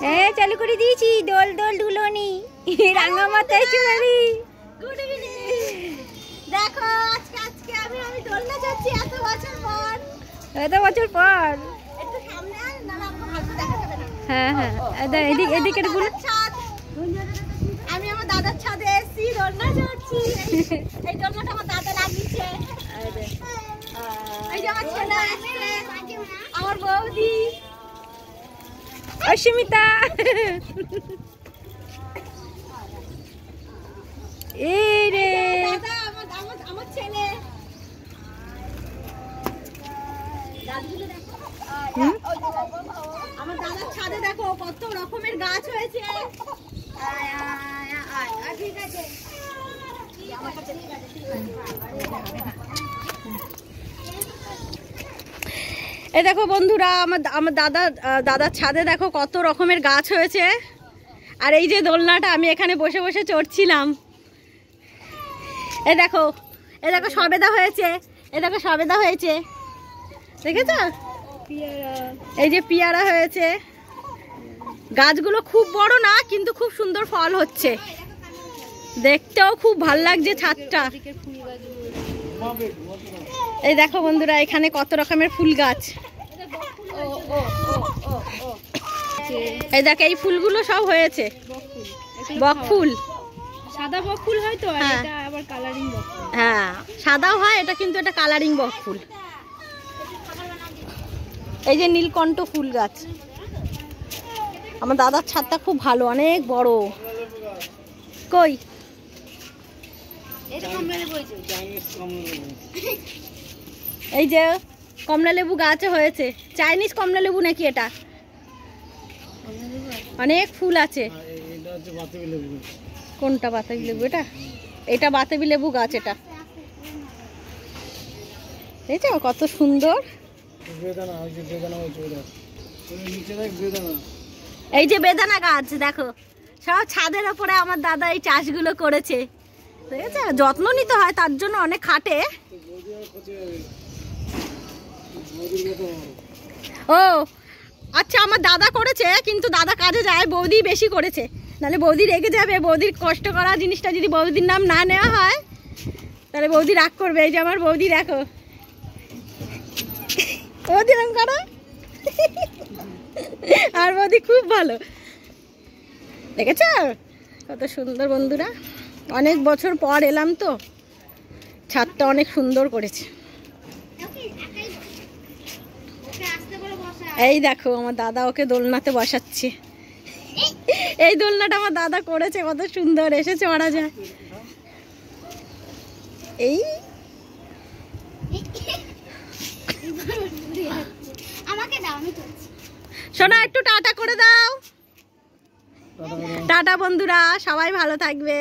হ্যাঁ চালু করে দিয়েছি। দোল দোল দুলনি রাঙা মাথায় চুড়ি। দেখো আজকে আজকে আমি দোলনা যাচ্ছি এত বছর পর। এত বছর পর। একটু সামনে আয়, না আমাকে ভালো দেখা যাবে না। হ্যাঁ হ্যাঁ এদিকে এদিকে বল। আমি আমার দাদার ছাদে এসেছি, দোলনা যাচ্ছি। এই দোলনাটা আমার দাদা লাগিয়েছে। এই যে আমার ছেলে আসছে, আমার বৌদি অস্মিতা। এই রে দাদা, আমার ছেলে। আমার দাদার ছাদে দেখো কত রকমের গাছ হয়েছে। ঠিক আছে এই দেখো বন্ধুরা, আমার দাদার ছাদে দেখো কত রকমের গাছ হয়েছে। আর এই যে দোলনাটা আমি এখানে বসে বসে চড়ছিলাম। এই দেখো সবেদা হয়েছে। এই দেখো সবেদা হয়েছে, দেখেছো? এই যে পিয়ারা হয়েছে। গাছগুলো খুব বড় না, কিন্তু খুব সুন্দর ফল হচ্ছে। দেখতেও খুব ভাল লাগছে ছাদটা। এই দেখো বন্ধুরা, এখানে কত রকমের ফুল গাছ। এই দেখো এই ফুলগুলো সব হয়েছে বক ফুল। সাদা বক ফুল হয় তো, হ্যাঁ। এটা আবার কালারিং বক ফুল। হ্যাঁ সাদাও হয়, এটা কিন্তু এটা কালারিং বক ফুল। এই যে নীলকণ্ঠ ফুল গাছ। আমার দাদার ছাদটা খুব ভালো, অনেক বড়। কই এই যে কমলা লেবু গাছে হয়েছে। চাইনিজ কমলা লেবু নাকি এটা? অনেক ফুল আছে। কোনটা বাতাবি লেবু? এটা বাতাবি লেবু গাছ। এটা দেখছো কত সুন্দর। এই যে বেদানা গাছ দেখো, সব ছাদের ওপরে আমার দাদা এই চাষগুলো করেছে। দেখেছো, যত্ন নিতে হয়, তার জন্য অনেক খাটে। ও আচ্ছা, আমার দাদা করেছে, কিন্তু দাদা কাজে যায়, বৌদি বেশি করেছে। নাহলে বৌদি রেগে যাবে। বৌদির কষ্ট করা জিনিসটা যদি বৌদির নাম না নেওয়া হয়, তাহলে বৌদি রাগ করবে। এই যে আমার বৌদি দেখো, বৌদি রাগ করো। আর বৌদি খুব ভালো, দেখেছ কত সুন্দর। বন্ধুরা, অনেক বছর পর এলাম তো, ছাদটা অনেক সুন্দর করেছে। এই দেখো আমার দাদা ওকে দোলনাতে বসাচ্ছে। এই দোলনাটা আমার দাদা করেছে, কত সুন্দর। এসে চড়া যায়। এই আমাকে দাও, আমি তুলছি। সোনা একটু টাটা করে দাও। টাটা বন্ধুরা, সবাই ভালো থাকবে।